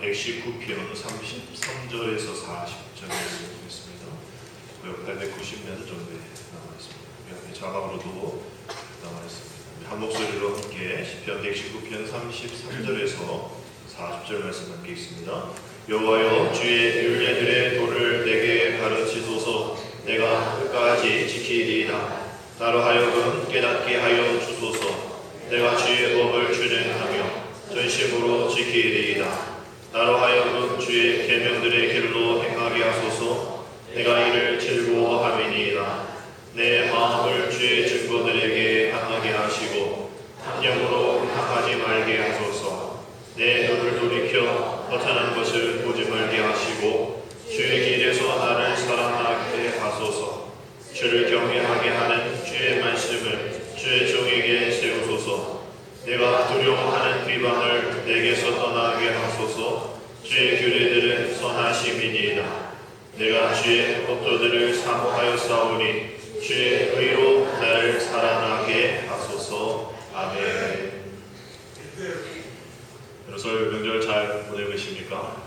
119편 33절에서 40절 말씀드리겠습니다. 그 890면 정도에 나와 있습니다. 자막으로도 나와 있습니다. 한 목소리로 함께 시편 119편 33절에서 40절 말씀 함께 있습니다. 여호와여, 주의 율례들의 도를 내게 가르치소서. 내가 끝까지 지키리이다. 나로 하여금 깨닫게 하여 주소서. 내가 주의 법을 준행하며 전심으로 지키리이다. 나로 하여금 주의 계명들의 길로 행하게 하소서. 내가 이를 즐거워함이니이다. 내 마음을 주의 증거들에게 향하게 하시고 탐욕으로 향하지 말게 하소서. 내 눈을 돌이켜 허탄한 것을 보지 말게 하시고 주의 길에서 나를 사랑하게 하소서. 주를 경외하게 하는 주의 말씀을 주의 종에게 세우소서. 내가 두려워하는 비방을 내게서 떠나게 하소서. 주의 규례들은 선하심이니이다. 내가 주의 법도들을 사모하여 싸우니 주의 의로 나를 살아나게 하소서. 아멘. 설 명절 잘 보내고 계십니까?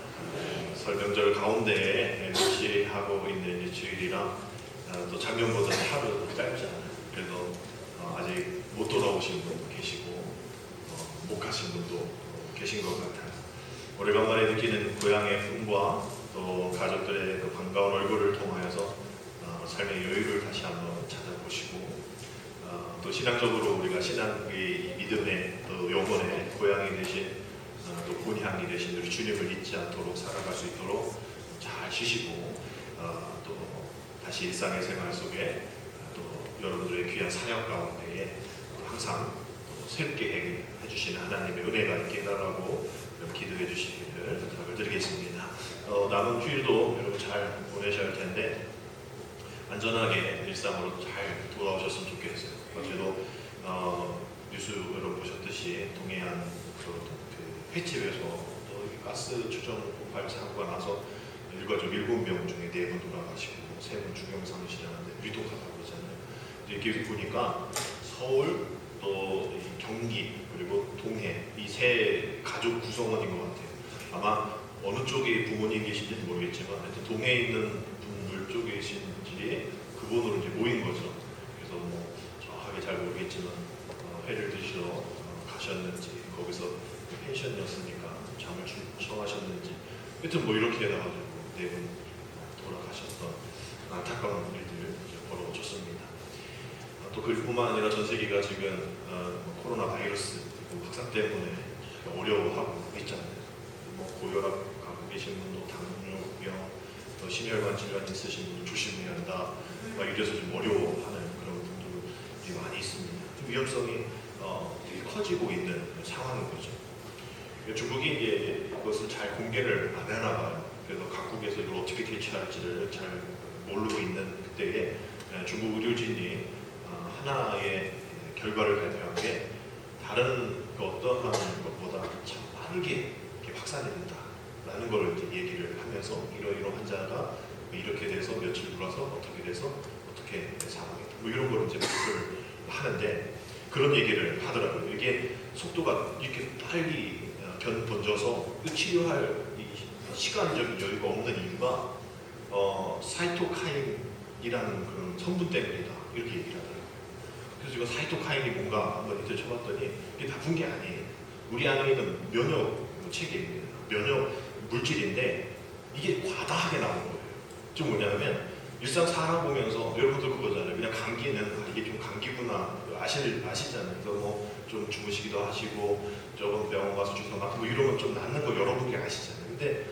설 명절 가운데에 실시하고 있는 주일이라 또 작년보다 하루 짧잖아요. 그래도 아직 못 돌아오신 분도 계시고 못 가신 분도 계신 것 같아요. 오래간만에 느끼는 고향의 품과 또 가족들의 그 반가운 얼굴을 통하여서 삶의 여유를 다시 한번 찾아보시고 또 신앙적으로 우리가 신앙의 믿음의 또 영혼의 고향이 되신 또 본향이 되신 우리 주님을 잊지 않도록 살아갈 수 있도록 잘 쉬시고 또 다시 일상의 생활 속에 또 여러분들의 귀한 사역 가운데에 항상 새롭게 해주시는 하나님의 은혜가 있기를 기도해 주시기를 부탁을 드리겠습니다. 남은 주일도 여러분 잘 보내셔야 할 텐데 안전하게 일상으로 잘 돌아오셨으면 좋겠어요. 어제도 뉴스 여러분 보셨듯이 동해안 그 횟집에서 또 가스 추정 폭발 사고가 나서 일가족 7명 중에 4분 돌아가시고 3분 중형상실하는데 위독하다고 그러잖아요. 이렇게 보니까 서울 또 경기 그리고 동해 이 세 가족 구성원인 것 같아요. 아마 어느 쪽에 부모님 계신지는 모르겠지만 하여튼 동해에 있는 분들 쪽에 계신지 그분으로 이제 모인 거죠. 그래서 뭐 정확하게 잘 모르겠지만 회를 드시러 가셨는지 거기서 펜션이었으니까 잠을 청하셨는지 하여튼 뭐 이렇게 해가지고 4분 돌아가셨던 안타까운 일들 벌어졌습니다. 또 그뿐만 아니라 전 세계가 지금 코로나 바이러스 확산 때문에 어려워하고 있잖아요. 뭐 고혈압 갖고 계신 분도 당뇨병, 또 심혈관 질환 있으신 분도 조심해야 한다. 막 이래서 좀 어려워하는 그런 분들이 많이 있습니다. 위험성이 되게 커지고 있는 상황인 거죠. 중국이 이제 이것을 잘 공개를 안 하나 봐요. 그래서 각국에서 이걸 어떻게 대처할지를 잘 모르고 있는 그때에 중국 의료진이 하나의 결과를 발표한 게 다른 그 어떠한 것보다 참 빠르게 확산이 된다라는 걸 이제 얘기를 하면서 이러이러 환자가 이렇게 돼서 며칠 돌아서 어떻게 돼서 어떻게 사망했다 뭐 이런 걸 이제 발표를 하는데 그런 얘기를 하더라고요. 이게 속도가 이렇게 빨리 번져서 치료할 시간적인 여유가 없는 이유가 사이토카인이라는 그런 성분 때문이다 이렇게 얘기를 하더라고요. 그래서 이거 사이토카인이 뭔가 한번 이제 쳐봤더니 이게 나쁜 게 아니에요. 우리 안에 있는 면역 체계입니다. 면역 물질인데 이게 과다하게 나오는 거예요. 좀 뭐냐면 일상 살아보면서 여러분들 그거잖아요. 그냥 감기는 이게 좀 감기구나 아시잖아요. 그래서 뭐 좀 주무시기도 하시고 저번 병원 가서 주사 맞고 뭐 이러면 좀 낫는 거 여러분들이 아시잖아요. 근데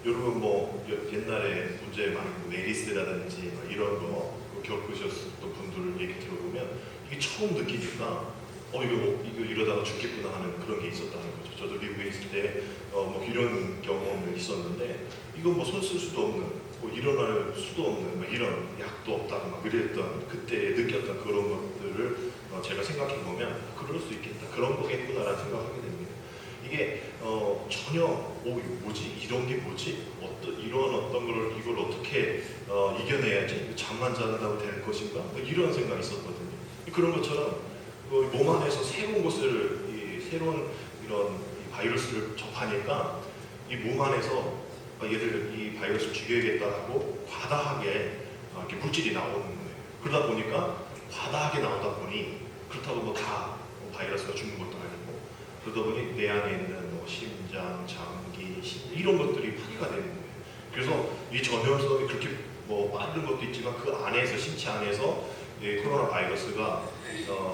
여러분 뭐 옛날에 문제 많은 메리스라든지 이런 거 겪으셨던 분들 얘기 들어보면 이게 처음 느끼니까 이거 이러다가 죽겠구나 하는 그런 게 있었다는 거죠. 저도 미국에 있을 때 뭐 이런 경험이 있었는데 이건 뭐 손 쓸 수도 없는 뭐 일어날 수도 없는 뭐 이런 약도 없다고 막 그랬던 그때 느꼈던 그런 것들을 제가 생각해 보면 그럴 수 있겠다 그런 거겠구나라는 생각하게 됩니다. 이게 전혀 이거 뭐지 이런 게 뭐지 이런 어떤 걸 이걸 어떻게 이겨내야지 잠만 잔다고 될 것인가 뭐 이런 생각이 있었거든요. 그런 것처럼 몸 안에서 새로운 것을 새로운 이런 바이러스를 접하니까 이 몸 안에서 얘를 이 바이러스를 죽여야겠다라고 과다하게 이렇게 물질이 나오는 거예요. 그러다 보니까 과다하게 나오다 보니 그렇다고 뭐 다 바이러스가 죽는 것도 아니고 그러다 보니 내 안에 있는 뭐 심장, 장기, 이런 것들이 파괴가 되는 거예요. 그래서 이 전염성이 그렇게 뭐 빠른 것도 있지만 그 안에서 신체 안에서 이 코로나 바이러스가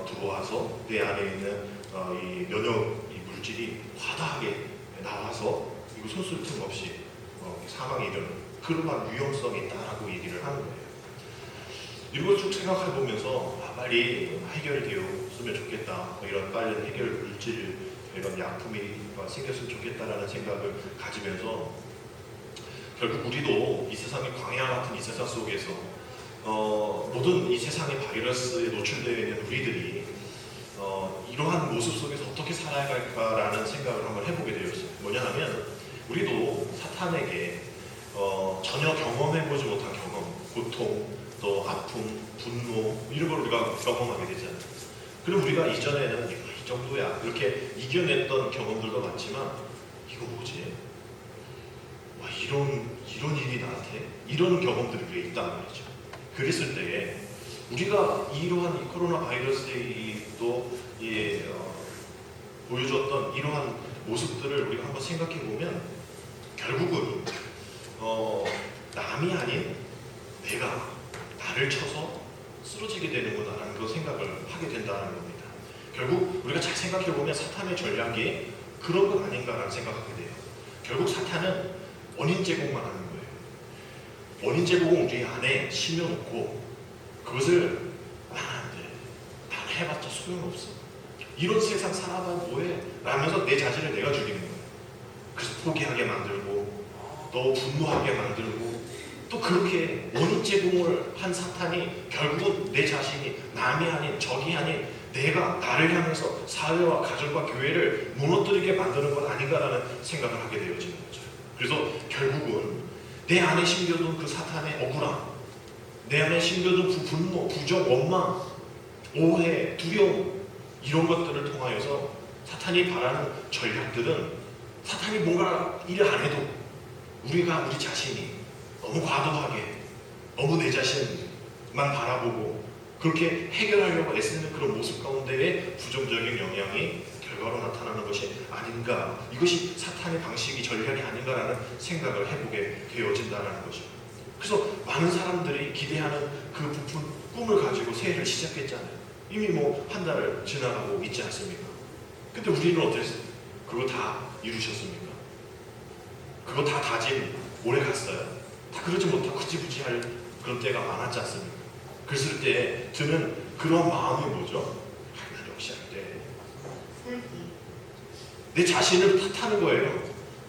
들어와서 내 안에 있는 이 면역 이 물질이 과다하게 나와서 이거 손쓸 틈 없이 사망에 이르는 그런 위험성이 있다라고 얘기를 하는 거예요. 이걸 쭉 생각해 보면서 빨리 해결이 되었으면 좋겠다. 이런 빨리 해결 물질 이런 약품이 생겼으면 좋겠다라는 생각을 가지면서 결국 우리도 이 세상의 광야 같은 이 세상 속에서 모든 이 세상의 바이러스에 노출되어 있는 우리들이 이러한 모습 속에서 어떻게 살아야 할까라는 생각을 한번 해보게 되었어요. 뭐냐 하면 우리도 사탄에게 전혀 경험해보지 못한 경험, 고통, 또 아픔, 분노 이런 걸 우리가 경험하게 되잖아요. 그럼 우리가 이전에는 이 정도야 이렇게 이겨냈던 경험들도 많지만 이거 뭐지? 와 이런 일이 나한테 이런 경험들이 우리가 있단 말이죠. 그랬을 때에 우리가 이러한 이 코로나 바이러스의 또 보여줬던 이러한 모습들을 우리가 한번 생각해 보면 결국은 남이 아닌 내가 나를 쳐서 쓰러지게 되는구나라는 그 생각을 하게 된다는 겁니다. 결국 우리가 잘 생각해 보면 사탄의 전략이 그런 건 아닌가라는 생각하게 돼요. 결국 사탄은 원인 제공만 하는 거예요. 원인 제공은 우리 안에 심어놓고 그것을 난 해봤자 소용없어. 이런 세상 살아봐 뭐해? 라면서 내 자신을 내가 죽이는 거예요. 그래서 포기하게 만들고 또 분노하게 만들고 또 그렇게 원인 제공을 한 사탄이 결국은 내 자신이 남이 아닌 적이 아닌 내가 나를 향해서 사회와 가정과 교회를 무너뜨리게 만드는 건 아닌가라는 생각을 하게 되어지는 거죠. 그래서 결국은 내 안에 심겨둔 그 사탄의 억울함, 내 안에 심겨둔 분노, 부정, 원망, 오해, 두려움 이런 것들을 통하여서 사탄이 바라는 전략들은 사탄이 뭔가 일을 안 해도 우리가 우리 자신이 너무 과도하게 너무 내 자신만 바라보고 그렇게 해결하려고 애쓰는 그런 모습 가운데에 부정적인 영향이 결과로 나타나는 것이 아닌가, 이것이 사탄의 방식이 전략이 아닌가라는 생각을 해보게 되어진다는 거죠. 그래서 많은 사람들이 기대하는 그 부푼 꿈을 가지고 새해를 시작했잖아요. 이미 뭐 한 달을 지나가고 있지 않습니까? 근데 우리는 어땠어요? 그거 다 이루셨습니까? 그거 다 다짐 오래 갔어요? 다 그러지 못하고 흐지부지 할 그런 때가 많았지 않습니까? 그랬을 때 드는 그런 마음이 뭐죠? 난 역시 안 돼. 내 자신을 탓하는 거예요.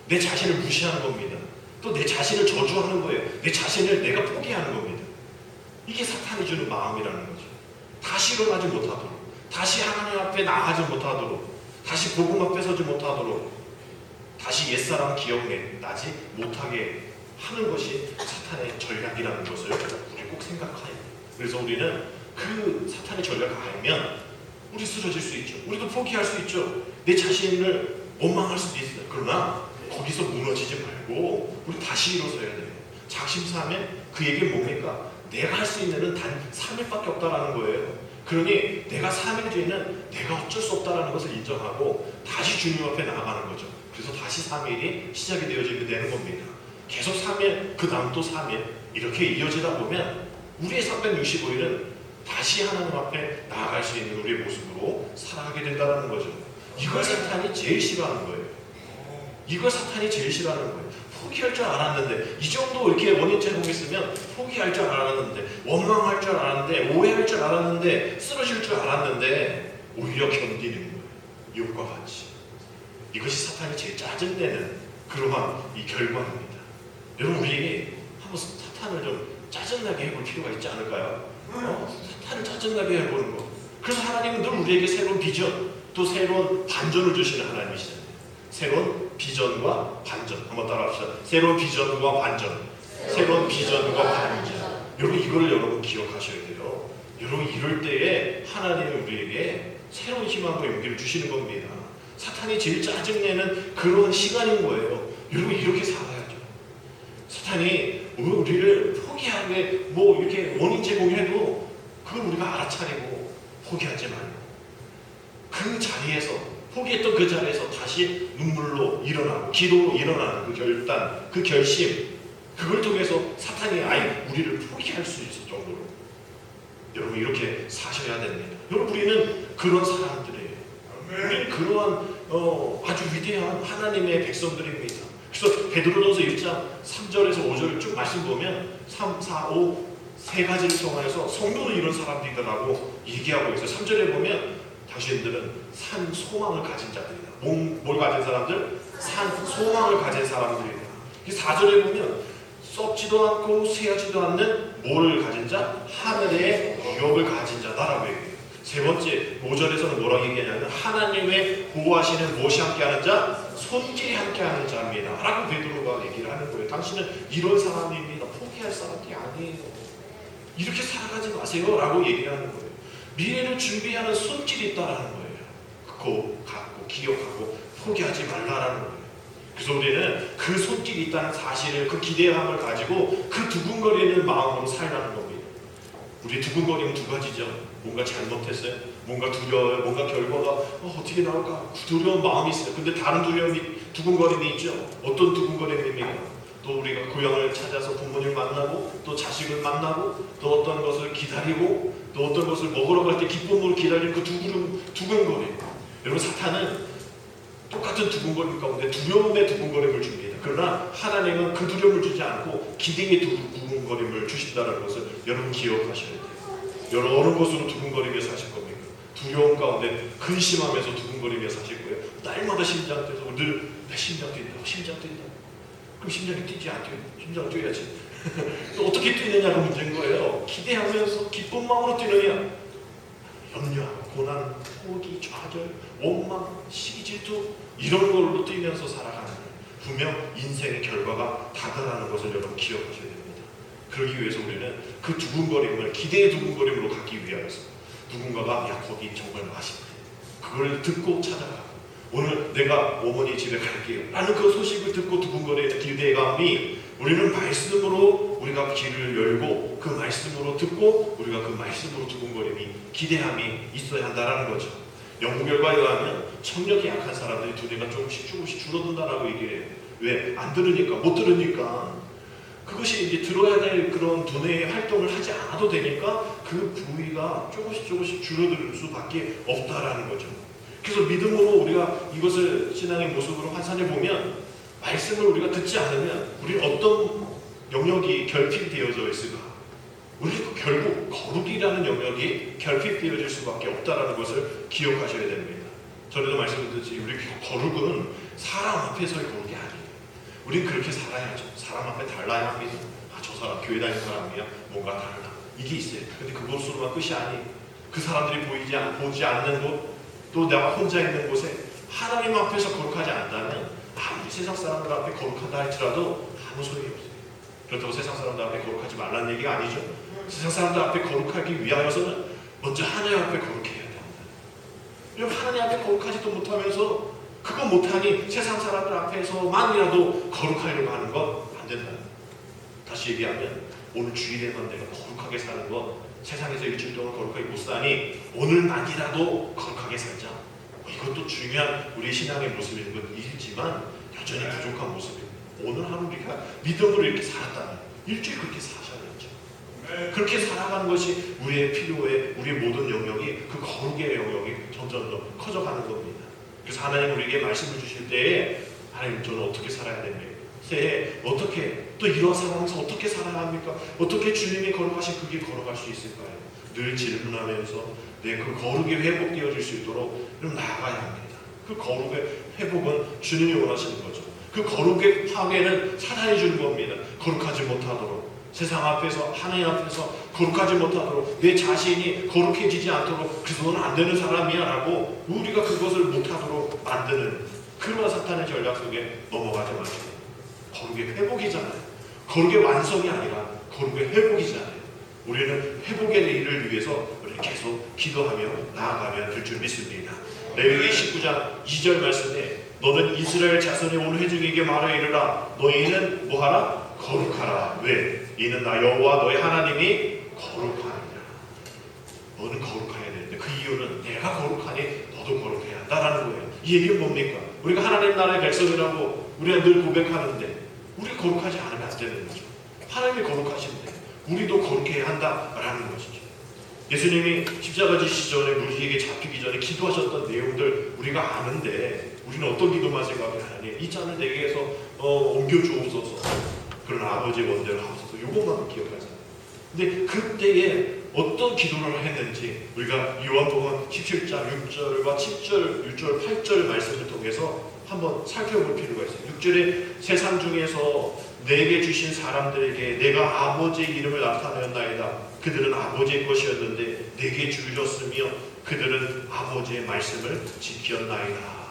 내 자신을 무시하는 겁니다. 또 내 자신을 저주하는 거예요. 내 자신을 내가 포기하는 겁니다. 이게 사탄이 주는 마음이라는 거죠. 다시 일어나지 못하도록, 다시 하나님 앞에 나가지 못하도록, 다시 복음 앞에 서지 못하도록, 다시 옛사람 기억나지 못하게 하는 것이 사탄의 전략이라는 것을 우리 꼭 생각해야 돼요. 그래서 우리는 그 사탄의 전략을 알면 우리 쓰러질 수 있죠. 우리도 포기할 수 있죠. 내 자신을 원망할 수도 있어요. 그러나 거기서 무너지지 말고 우리 다시 일어서야 돼요. 작심삼일 그 얘기는 뭡니까? 내가 할 수 있는 은 단 3일밖에 없다라는 거예요. 그러니 내가 3일 뒤에는 내가 어쩔 수 없다라는 것을 인정하고 다시 주님 앞에 나아가는 거죠. 그래서 다시 3일이 시작이 되어지게 되는 겁니다. 계속 3일, 그 다음 또 3일 이렇게 이어지다 보면 우리의 365일은 다시 하나님 앞에 나아갈 수 있는 우리의 모습으로 살아가게 된다는 거죠. 이걸 사탄이 제일 싫어하는 거예요. 이걸 사탄이 제일 싫어하는 거예요. 포기할 줄 알았는데, 이 정도 이렇게 원인 제공했으면 포기할 줄 알았는데, 원망할 줄 알았는데, 오해할 줄 알았는데, 쓰러질 줄 알았는데 오히려 견디는 거예요. 욕과 같이. 이것이 사탄이 제일 짜증내는 그러한 이 결과입니다. 여러분, 우리 한번 사탄을 좀 짜증나게 해볼 필요가 있지 않을까요? 사탄을 짜증나게 해보는 거. 그래서 하나님은 늘 우리에게 새로운 비전, 또 새로운 반전을 주시는 하나님이시잖아요. 새로운 비전과 반전. 한번 따라합시다. 새로운 비전과 반전. 새로운 비전과 반전. 여러분, 이거를 여러분 기억하셔야 돼요. 여러분, 이럴 때에 하나님은 우리에게 새로운 희망과 용기를 주시는 겁니다. 사탄이 제일 짜증내는 그런 시간인 거예요. 여러분 이렇게 살아야죠. 사탄이 우리를 포기하게 뭐 이렇게 원인 제공해도 그걸 우리가 알아차리고 포기하지 말고 그 자리에서 포기했던 그 자리에서 다시 눈물로 일어나고 기도로 일어나는 그 결단, 그 결심, 그걸 통해서 사탄이 아예 우리를 포기할 수 있을 정도로 여러분 이렇게 사셔야 됩니다. 여러분 우리는 그런 사람들이에요. 우리는 그러한 아주 위대한 하나님의 백성들입니다. 그래서 베드로전서 1장 3절에서 5절 쭉 말씀 보면 3, 4, 5 세 가지를 통해서 성도는 이런 사람들이다라고 얘기하고 있어요. 3절에 보면 당신들은 산 소망을 가진 자들이다. 뭘 가진 사람들? 산 소망을 가진 사람들이다. 4절에 보면 썩지도 않고 쇠하지도 않는 뭐를 가진 자? 하늘의 유업을 가진 자다라고 얘기해요. 세 번째 5절에서는 뭐라고 얘기하냐면 하나님의 보호하시는 무엇이 함께하는 자? 손길이 함께하는 자입니다 라고 베드로가 얘기를 하는 거예요. 당신은 이런 사람입니다. 포기할 사람이 아니에요. 이렇게 살아가지 마세요 라고 얘기하는 거예요. 미래를 준비하는 손길이 있다라는 거예요. 그거 갖고 기억하고 포기하지 말라라는 거예요. 그래서 우리는 그 손길이 있다는 사실을, 그 기대함을 가지고 그 두근거리는 마음으로 살라는 겁니다. 우리 두근거리는 두 가지죠. 뭔가 잘못했어요. 뭔가 두려워요. 뭔가 결과가 어떻게 나올까 두려운 마음이 있어요. 근데 다른 두근거림이 있죠. 어떤 두근거림입니까? 또 우리가 고향을 찾아서 부모님을 만나고 또 자식을 만나고 또 어떤 것을 기다리고 또 어떤 것을 먹으러 갈 때 기쁨으로 기다리는 그 두근거림. 여러분 사탄은 똑같은 두근거림 가운데 두려움의 두근거림을 줍니다. 그러나 하나님은 그 두려움을 주지 않고 기대의 두근거림을 주신다는 것을 여러분 기억하셔야 돼요. 여러분 어느 것으로 두근거리며 사실 겁니까? 두려움 가운데 근심하면서 두근거리며 사실 거예요. 날마다 심장 뛰어서 늘 내 심장 뛴다. 심장 뛴다. 그럼 심장이 뛰지 않대요. 심장 뛰어야지. 또 어떻게 뛰느냐가 문제인 거예요. 기대하면서 기쁜 마음으로 뛰느냐. 염려하고 고난, 포기, 좌절, 원망, 시기, 질투 이런 걸로 뛰면서 살아가는 거예요. 분명 인생의 결과가 다가가는 것을 여러분 기억하셔야 됩니다. 그러기 위해서 우리는 그 두근거림을 기대의 두근거림으로 가기 위해서 누군가가 야 거기 정말 맛있네. 그걸 듣고 찾아가고 오늘 내가 어머니 집에 갈게요 라는 그 소식을 듣고 두근거리는 기대감이 우리는 말씀으로 우리가 귀를 열고 그 말씀으로 듣고 우리가 그 말씀으로 두근거림이 기대함이 있어야 한다는 거죠. 연구 결과에 의하면 청력이 약한 사람들이 두뇌가 조금씩 줄어든다라고 얘기를 해요. 왜? 안 들으니까, 못 들으니까 그것이 이제 들어야 될 그런 두뇌의 활동을 하지 않아도 되니까 그 부위가 조금씩 줄어들 수밖에 없다라는 거죠. 그래서 믿음으로 우리가 이것을 신앙의 모습으로 환산해 보면 말씀을 우리가 듣지 않으면 우리는 어떤 영역이 결핍되어져 있을까? 우리는 결국 거룩이라는 영역이 결핍되어질 수밖에 없다는 것을 기억하셔야 됩니다. 전에도 말씀드렸듯이 우리 거룩은 사람 앞에서의 거룩이 아니에요. 우리는 그렇게 살아야죠. 사람 앞에 달라야 합니다. 저 사람 교회 다니는 사람이야 뭔가 달라. 이게 있어요. 근데 그것으로만 끝이 아니에요. 그 사람들이 보지 않는 곳 또 내가 혼자 있는 곳에 하나님 앞에서 거룩하지 않다면 아무리 세상 사람들 앞에 거룩하다 할지라도 아무 소용이 없어요. 그렇다고 세상 사람들 앞에 거룩하지 말라는 얘기가 아니죠. 세상 사람들 앞에 거룩하기 위하여서는 먼저 하나님 앞에 거룩해야 됩니다. 여러분 하나님 앞에 거룩하지도 못하면서 그거 못하니 세상 사람들 앞에서만이라도 거룩하려고 하는 건 안 된다. 다시 얘기하면 오늘 주일에만 내가 거룩하게 사는 건 세상에서 일주일 동안 거룩하게 못 사니 오늘만이라도 거룩하게 살자. 이것도 중요한 우리 신앙의 모습인 건 일이지만 여전히 부족한 모습입니다. 오늘 하루 우리가 믿음으로 이렇게 살았다면 일주일 그렇게 사셔야죠. 그렇게 살아가는 것이 우리의 필요에 우리의 모든 영역이 그 거룩의 영역이 점점 더 커져가는 겁니다. 그래서 하나님 우리에게 말씀을 주실 때에 하나님 저는 어떻게 살아야 됩니까? 새해 어떻게 또 이런 상황에서 어떻게 살아야 합니까? 어떻게 주님이 거룩하신 그 길 걸어갈 수 있을까요? 늘 질문하면서 내 그 거룩이 회복되어질 수 있도록 나아가야 합니다. 그 거룩의 회복은 주님이 원하시는 거죠. 그 거룩의 파괴는 사단이 주는 겁니다. 거룩하지 못하도록 세상 앞에서 하나님 앞에서 거룩하지 못하도록 내 자신이 거룩해지지 않도록 그래서 너는 안 되는 사람이야 라고 우리가 그것을 못하도록 만드는 그런 사탄의 전략 속에 넘어가지 마시고 거룩의 회복이잖아요. 거룩의 완성이 아니라 거룩의 회복이잖아요. 우리는 회복의 일을 위해서 우리는 계속 기도하며 나아가면 될 줄 믿습니다. 레위기 19장 2절 말씀에 너는 이스라엘 자손의 온 회중에게 말하 이르라. 너희는 뭐하라? 거룩하라. 왜? 이는 나 여호와 너희 하나님이 거룩하니라. 너는 거룩해야 되는데 그 이유는 내가 거룩하니 너도 거룩해야 한다라는 거예요. 이 얘기는 뭡니까? 우리가 하나님 나라의 백성이라고 우리가 늘 고백하는데 우리 거룩하지 않으면 안 되는 거죠. 하나님이 거룩하신데 우리도 거룩해야 한다라는 것이죠. 예수님이 십자가 지시기 전에 우리에게 잡히기 전에 기도하셨던 내용들 우리가 아는데 우리는 어떤 기도만 생각해? 하나님 이 잔을 내게서 옮겨주옵소서. 그러나 아버지의 원대로 하옵소서. 요것만 기억하잖아요. 근데 그때에 어떤 기도를 했는지 우리가 요한복음 17장 6절과 7절, 6절, 8절 말씀을 통해서 한번 살펴볼 필요가 있어요. 6절에 세상 중에서 내게 주신 사람들에게 내가 아버지의 이름을 나타내었나이다. 그들은 아버지의 것이었는데 내게 주셨으며 그들은 아버지의 말씀을 지켰나이다.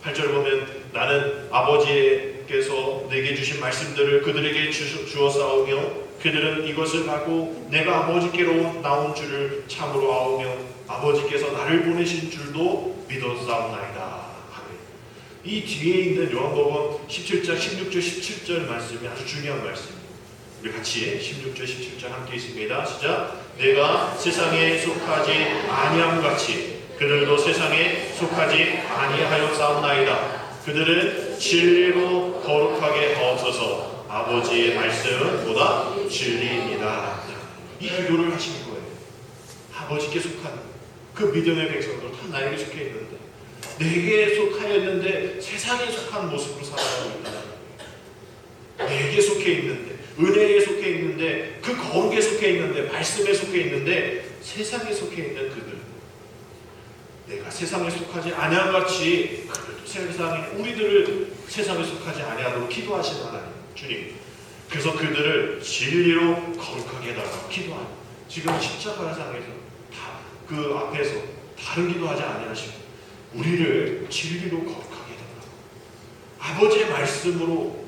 8절 보면 나는 아버지께서 내게 주신 말씀들을 그들에게 주었사오며 그들은 이것을 받고 내가 아버지께로 나온 줄을 참으로 아오며 아버지께서 나를 보내신 줄도 믿었사옵나이다. 이 뒤에 있는 요한복음 17장 16절 17절 말씀이 아주 중요한 말씀입니다. 우리 같이 16절 17절 함께 있습니다. 시작. 내가 세상에 속하지 아니함같이 그들도 세상에 속하지 아니하였사옵나이다. 그들은 진리로 거룩하게 하옵소서. 아버지의 말씀은 보다 진리입니다. 이 기도를 하시는 거예요. 아버지께 속한 그 믿음의 백성들 다 나에게 속해 있는데 내게 속하였는데 세상에 속한 모습으로 살아가고 있다는 거예요. 내게 속해 있는데 은혜에 속해 있는데 그 거룩에 속해 있는데 말씀에 속해 있는데 세상에 속해 있는 그들 내가 세상에 속하지 아니함같이 그들도 세상에 우리들을 세상에 속하지 아니하도록 기도하시는 하나님 주님. 그래서 그들을 진리로 거룩하게 해달라고 기도하는 지금 십자가상에서 다 그 앞에서 다른 기도하지 아니하시고 우리를 진리로 거룩하게 해달라고 아버지의 말씀으로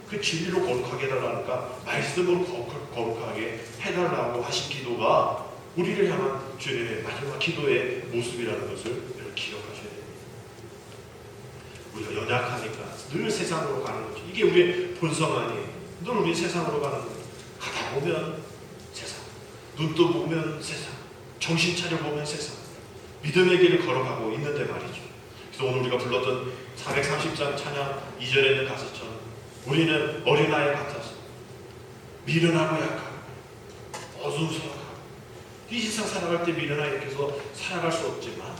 그 진리로 거룩하게 해달라니까 말씀으로 거룩하게 해달라고 하신 기도가 우리를 향한 주님의 마지막 기도의 모습이라는 것을 여러분 기억하셔야 됩니다. 우리가 연약하니까 늘 세상으로 가는 거죠. 이게 우리의 본성 아니에요. 늘 우리 세상으로 가는 거예요. 가다 보면 세상, 눈 떠 보면 세상, 정신 차려 보면 세상, 믿음의 길을 걸어가고 있는데 말이죠. 그래서 오늘 우리가 불렀던 430장 찬양 2절에는 가사처럼 우리는 어린아이 같아서 미련하고 약하고 어둠스러워 이 세상 살아갈 때 미련하게 이렇게 해서 살아갈 수 없지만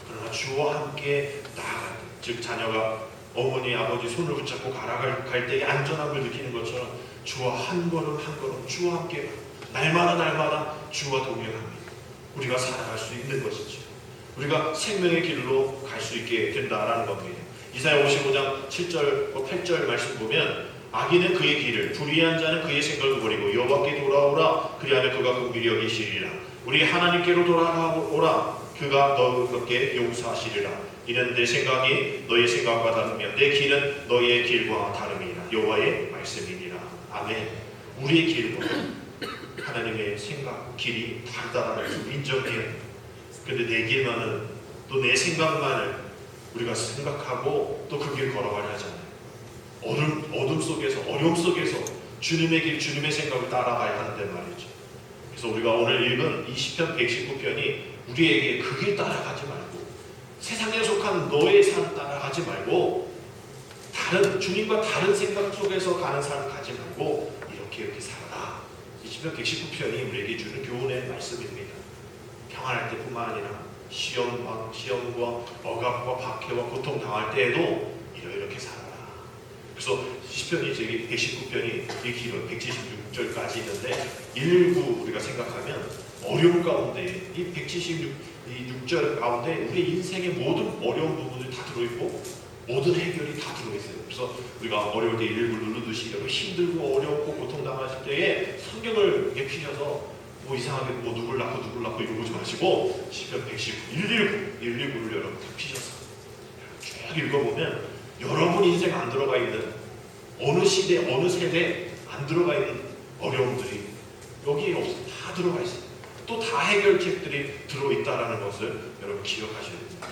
그러나 주와 함께 나아갈 때 즉 자녀가 어머니 아버지 손을 붙잡고 갈 때의 안전함을 느끼는 것처럼 주와 한 걸음 한 걸음 주와 함께 날마다 주와 동행합니다. 우리가 살아갈 수 있는 것이죠. 우리가 생명의 길로 갈 수 있게 된다라는 겁니다. 이사야 55장 7절 8절 말씀 보면 악인은 그의 길을 불의한 자는 그의 생각을 버리고 여호와께 돌아오라 그리하면 그가 긍휼히 여기시리라. 우리 하나님께로 돌아오라 그가 너희에게 용서하시리라. 이는 내 생각이 너희 생각과 다르며 내 길은 너희의 길과 다름이라. 여호와의 말씀이니라. 아멘. 우리의 길과 하나님의 생각, 길이 다르다는 것을 인정해요. 근데 내 길만은 또 내 생각만을 우리가 생각하고 또 그 길 걸어가려 하잖아요. 어둠 속에서 어려움 속에서 주님의 길, 주님의 생각을 따라가야 하는데 말이죠. 그래서 우리가 오늘 읽은 이 시편 119편이 우리에게 그 길 따라가지 말고 세상에 속한 너의 삶 따라가지 말고 다른 주님과 다른 생각 속에서 가는 삶 가지 말고 이렇게 살아라. 이 시편 119편이 우리에게 주는 교훈의 말씀입니다. 평안할 때뿐만 아니라 시험과 억압과 박해와 고통 당할 때에도 이렇게 살아라. 그래서 시편이 119편이 이 길은 176절까지 있는데 119 우리가 생각하면 어려움 가운데 이 176절 가운데 우리 인생의 모든 어려운 부분들이 다 들어있고 모든 해결이 다 들어있어요. 그래서 우리가 어려울 때 119를 누르듯이 힘들고 어렵고 고통당하실 때에 성경을 펴셔서 뭐 이상하게 뭐 누굴 낳고 이거 보지 마시고 시편 119를 여러분 펴셔서 쭉 읽어보면 여러분 인생 안 들어가 있는 어느 시대 어느 세대 안 들어가 있는 어려움들이 여기에 다 들어가 있어요. 또 다 해결책들이 들어있다라는 것을 여러분 기억하셔야 됩니다.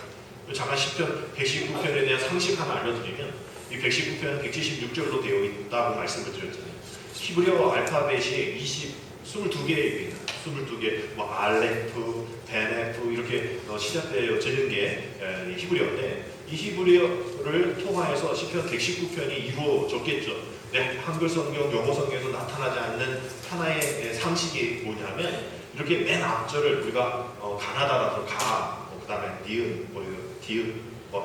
잠깐 시편 119편에 대한 상식 하나 알려드리면 이 119편은 176절로 되어 있다고 말씀을 드렸잖아요. 히브리어 알파벳이 22개입니다. 22개, 뭐 알레프, 베네프 이렇게 시작되어지는 게 히브리어인데 이 히브리어를 통하여서 시편 119편이 이루어졌겠죠. 네, 한글 성경, 영어 성경에도 나타나지 않는 하나의 상식이 뭐냐면 이렇게 맨 앞절을 우리가 가나다라서 가, 그 다음에 니은, 디은,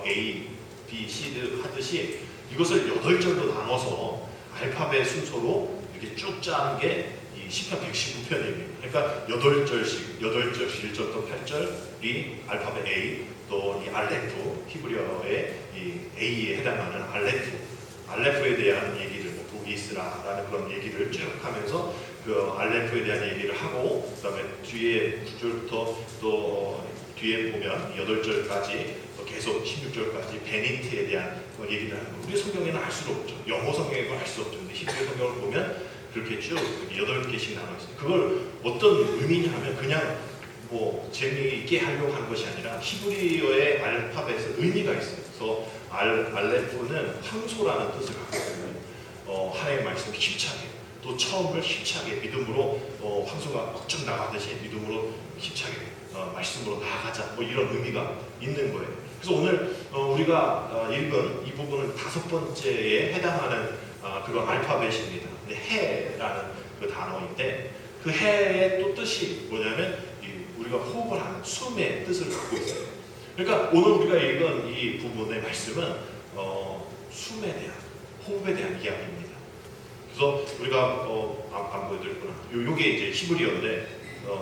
A, B, C 하듯이 이것을 8절로 나눠서 알파벳 순서로 이렇게 쭉 짜는 게 이 시편 119편입니다. 그러니까 8절씩, 8절, 1절 또 8절이 알파벳 A, 또 이 알레프, 히브리어의 이 A에 해당하는 알레프에 대한 얘기를, 보기스라라는 그런 얘기를 쭉 하면서 그 알레프에 대한 얘기를 하고, 그 다음에 뒤에 9절부터 또 뒤에 보면 8절까지 계속 16절까지 베니트에 대한 얘기를 하는 거. 우리 성경에는 알 수가 없죠. 영어 성경에는 알 수 없죠. 근데 히브리 성경을 보면 그렇게 쭉 8개씩 나눠 있어요. 그걸 어떤 의미냐 하면 그냥 뭐 재미있게 하려고 하는 것이 아니라 히브리어의 알파벳에 의미가 있어요. 그래서 알레프는 황소라는 뜻을 갖고 있거든요. 하나님의 말씀을 힘차게, 또 처음을 힘차게 믿음으로 황소가 쭉 나가듯이 믿음으로 힘차게 말씀으로 나아가자, 뭐 이런 의미가 있는 거예요. 그래서 오늘 우리가 읽은 이 부분은 5번째에 해당하는 그런 알파벳입니다. 근데 해라는 그 단어인데 그 해의 또 뜻이 뭐냐면 우리가 호흡을 하는 숨의 뜻을 갖고 있어요. 그러니까 오늘 우리가 읽은 이 부분의 말씀은 숨에 대한, 호흡에 대한 이야기입니다. 그래서 우리가 안 보여드렸구나. 요게 이제 히브리어인데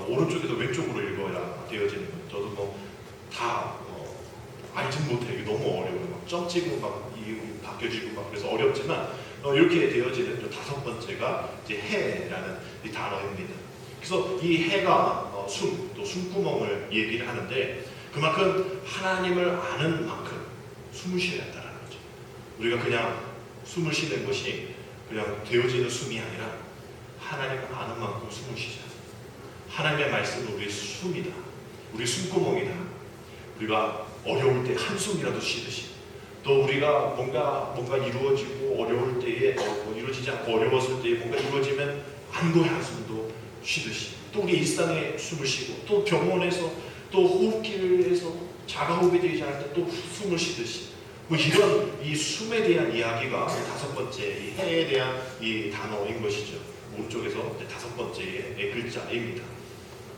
오른쪽에서 왼쪽으로 읽어야 되어지는 거예요. 저도 뭐 다 알진 못해요. 이게 너무 어려워요. 막 점 찍고 막 바뀌어지고 막 그래서 어렵지만 이렇게 되어지는 또 5번째가 이제 해라는 이 단어입니다. 그래서 이 해가 숨, 또 숨구멍을 얘기를 하는데 그만큼 하나님을 아는 만큼 숨을 쉬어야 한다는 거죠. 우리가 그냥 숨을 쉬는 것이 그냥 되어지는 숨이 아니라 하나님을 아는 만큼 숨을 쉬자. 하나님의 말씀은 우리의 숨이다. 우리 숨구멍이다. 우리가 어려울 때 한숨이라도 쉬듯이, 또 우리가 뭔가 이루어지고 어려울 때에 이루어지지 않고 어려웠을 때에 뭔가 이루어지면 안도의 한숨도 쉬듯이, 또 우리 일상에 숨을 쉬고, 또 병원에서, 또 호흡기에서 자가호흡이 되지 않을 때 또 숨을 쉬듯이, 뭐 이런 이 숨에 대한 이야기가 5번째 이 해에 대한 이 단어인 것이죠. 오른쪽에서 5번째의 글자입니다.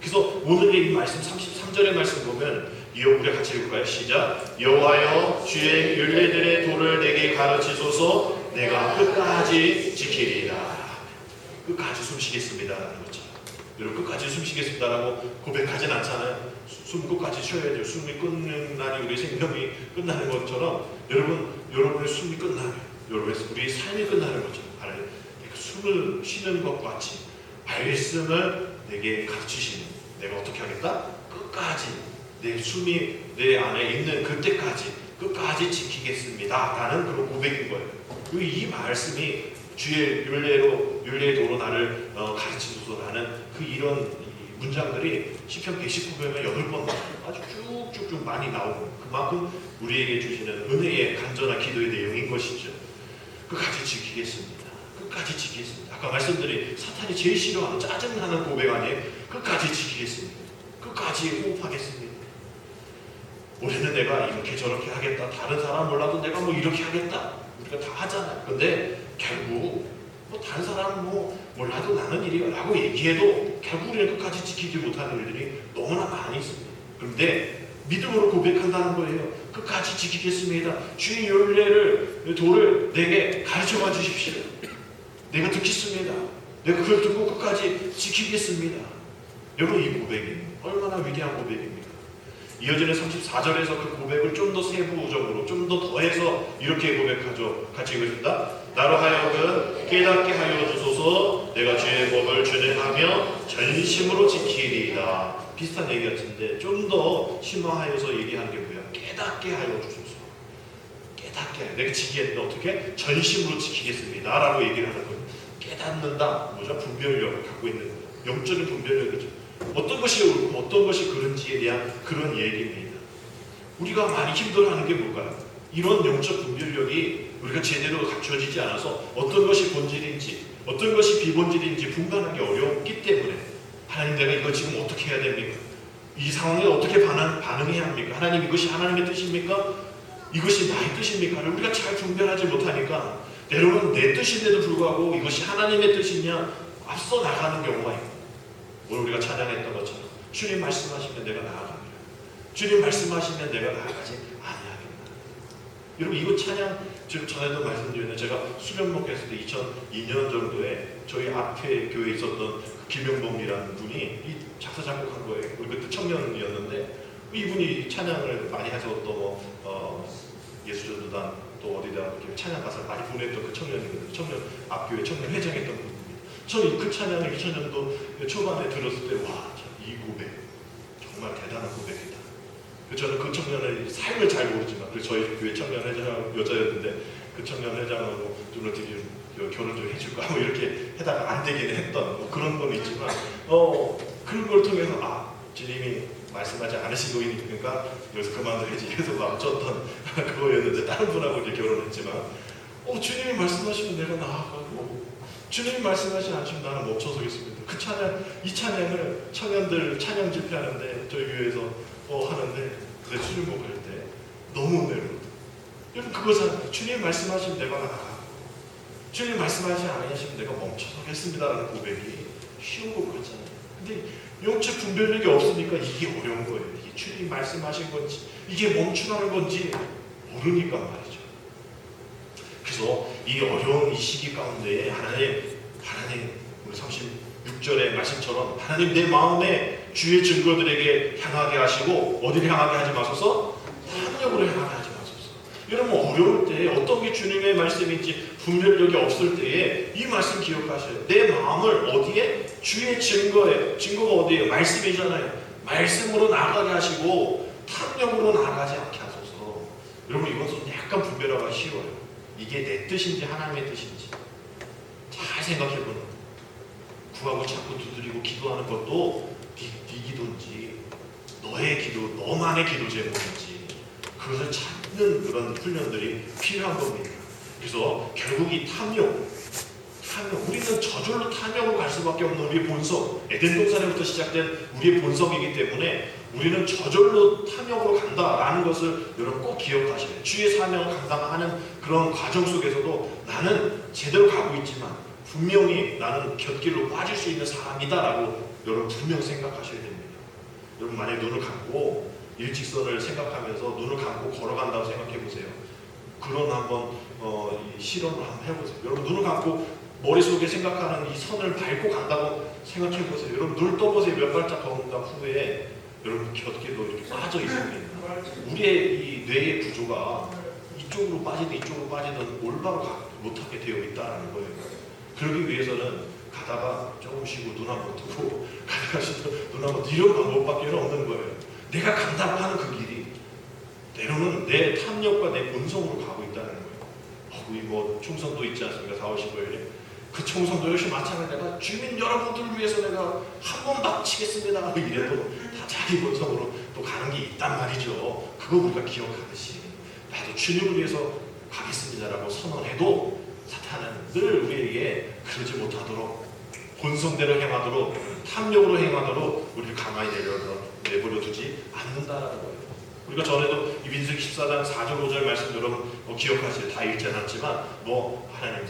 그래서 오늘의 이 말씀 33절의 말씀 보면 우리가 같이 읽을까요? 시작. 여호와여 주의 율례들의 도를 내게 가르치소서. 내가 끝까지 지키리라. 끝까지 숨쉬겠습니다 라는 거죠. 여러분 끝까지 숨쉬겠습니다라고 고백하진 않잖아요. 숨 끝까지 쉬어야 돼요. 숨이 끊는 날이 우리 생명이 끝나는 것처럼 여러분의 숨이 끝나면 우리의 삶이 끝나는 거죠. 숨을 쉬는 것 같이 말씀을 내게 가르치시는, 내가 어떻게 하겠다? 끝까지 내 숨이 내 안에 있는 그때까지 끝까지 지키겠습니다 라는 그런 고백인 거예요. 이 말씀이 주의 율례의 도로 나를 가르치소서라는 이런 문장들이 시편 119편에 8번 아주 쭉쭉쭉 많이 나오고, 그만큼 우리에게 주시는 은혜의 간절한 기도의 내용인 것이죠. 끝까지 지키겠습니다. 끝까지 지키겠습니다. 아까 말씀드린 사탄이 제일 싫어하는 짜증나는 고백 아니에요? 끝까지 지키겠습니다. 끝까지 호흡하겠습니다. 올해는 내가 이렇게 저렇게 하겠다. 다른 사람 몰라도 내가 뭐 이렇게 하겠다. 우리가 다 하잖아요. 근데 결국 뭐 다른 사람 뭐 몰라도 나는 이리라고 얘기해도 결국 우리는 끝까지 지키지 못하는 일들이 너무나 많이 있습니다. 그런데 믿음으로 고백한다는 거예요. 끝까지 지키겠습니다. 주의 율례를 도를 내게 가르쳐봐 주십시오. 내가 듣겠습니다. 내가 그걸 듣고 끝까지 지키겠습니다. 여러분 이 고백이 얼마나 위대한 고백입니까? 이어지는 34절에서 그 고백을 좀 더 세부적으로 좀 더 더해서 이렇게 고백하죠. 같이 읽겠습니다. 나로 하여금 깨닫게 하여 주소서. 내가 주의 법을 준행하며 전심으로 지키리이다. 비슷한 얘기 같은데 좀 더 심화하여서 얘기하는 게 뭐야? 깨닫게 하여 주소서. 깨닫게, 내가 지키겠다. 어떻게? 전심으로 지키겠습니다 라고 얘기를 하는 거예요. 깨닫는다, 뭐죠? 분별력을 갖고 있는 거예요. 영적인 분별력이죠. 어떤 것이 옳고 어떤 것이 그른지에 대한 그런 얘기입니다. 우리가 많이 힘들어하는 게 뭘까요? 이런 영적 분별력이 우리가 제대로 갖춰지지 않아서 어떤 것이 본질인지 어떤 것이 비본질인지 분간하기 어렵기 때문에 하나님, 내가 이거 지금 어떻게 해야 됩니까? 이 상황에 어떻게 반응해야 합니까? 하나님, 이것이 하나님의 뜻입니까? 이것이 나의 뜻입니까?를 우리가 잘 분별하지 못하니까 때로는 내 뜻인데도 불구하고 이것이 하나님의 뜻이냐 앞서 나가는 경우가 있고, 오늘 우리가 찬양했던 것처럼 주님 말씀하시면 내가 나아가리라, 주님 말씀하시면 내가 나아가지 아니하겠다. 여러분, 이거 찬양 지금 전에도 말씀드렸는데, 제가 수련목 했을 때 2002년 정도에 저희 앞에 교회에 있었던 김영범이라는 분이 이 작사 작곡한 거예요. 우리 그때 청년이었는데 이분이 찬양을 많이 해서 또 예수전도단 또 어디다 이렇게 찬양 가사를 많이 보냈던 그 청년이거든요. 청년 앞교회 청년 회장했던 분입니다. 저는 그 찬양을 2000년도 초반에 들었을 때 와, 이 고백 정말 대단한 고백이다. 저는 그 청년의 삶을 잘 모르지만, 저희 교회 청년 회장 여자였는데 그 청년 회장하고 좀 어떻게 결혼 좀 해줄까 뭐 이렇게 해다가 안 되긴 했던 뭐 그런 건 있지만 그런 걸 통해서 주님이 말씀하지 않으신 거니까 여기서 그만둬야지 해서 멈췄던 그거였는데, 다른 분하고 이제 결혼했지만 주님이 말씀하시면 내가 나아가고 주님이 말씀하지 않으시면 나는 멈춰서겠습니다. 그 찬양, 이 찬양을 청년들 찬양 집회하는데 저희 교회에서 하는데 내 수련복 할 때 너무 은혜로워. 여러분, 그거잖아요. 주님 말씀하시면 내가 나아가, 주님 말씀하지 않으시면 내가 멈춰서겠습니다라는 고백이 쉬운 것 같잖아요. 근데 영적 분별력이 없으니까 이게 어려운 거예요. 이게 주님 말씀하신 건지 이게 멈추라는 건지 모르니까 말이죠. 그래서 이 어려운 이 시기 가운데 하나님 우리 36절의 말씀처럼 하나님, 내 마음에 주의 증거들에게 향하게 하시고 어디를 향하게 하지 마소서? 탐욕으로 향하게 하지 마소서. 여러분, 어려울 때 어떤 게 주님의 말씀인지 분별력이 없을 때에 이 말씀 기억하셔요. 내 마음을 어디에? 주의 증거가 어디에요? 말씀이잖아요. 말씀으로 나아가게 하시고 탐욕으로 나아가지 않게 하소서. 여러분, 이것은 약간 분별하기가 쉬워요. 이게 내 뜻인지 하나님의 뜻인지 잘 생각해보는 거예요. 구하고 찾고 두드리고 기도하는 것도 네 기도인지 너의 기도, 너만의 기도 제목인지 그것을 찾는 그런 훈련들이 필요한 겁니다. 그래서 결국 이 탐욕, 우리는 저절로 탐욕으로 갈 수밖에 없는 우리의 본성, 에덴 동산에부터 시작된 우리의 본성이기 때문에 우리는 저절로 탐욕으로 간다라는 것을 여러분 꼭 기억하셔야 돼요. 주의 사명을 감당하는 그런 과정 속에서도 나는 제대로 가고 있지만 분명히 나는 곁길로 빠질 수 있는 사람이다라고 여러분 분명 생각하셔야 됩니다. 여러분, 만약에 눈을 감고 일직선을 생각하면서 눈을 감고 걸어간다고 생각해 보세요. 그런 한번 실험을 한번 해보세요. 여러분, 눈을 감고 머릿속에 생각하는 이 선을 밟고 간다고 생각해 보세요. 여러분, 눈을 떠보세요. 몇 발짝 걷는 후에 여러분 곁길로 이렇게 빠져 있습니다. 우리의 이 뇌의 구조가 이쪽으로 빠지든 이쪽으로 빠지든 올바로 못하게 되어 있다는 거예요. 그러기 위해서는 가다가 조금 쉬고 눈 한번 뜨고 가다가 쉬고 눈 한번 뜨고 이런 방법밖에 없는 거예요. 내가 간다고 하는 그 길이 때로는 내 탐욕과 내 본성으로 가고 있다는 거예요. 우리 뭐 총선도 있지 않습니까? 4월 15일에 그 총선도 역시 마찬가지로 내가 주민 여러분들을 위해서 내가 한 번 바치겠습니다 이래도 다 자기 본성으로 또 가는 게 있단 말이죠. 그거 우리가 기억하듯이 나도 주님을 위해서 가겠습니다라고 선언해도 사탄은 늘 우리에게 그러지 못하도록 본성대로 행하도록 탐욕으로 행하도록 우리를 가만히 내버려 두지 않는다라는 거예요. 우리가 전에도 이 민수기 14장 4절 5절 말씀 여러분 기억하세요. 다 읽지 않았지만 하나님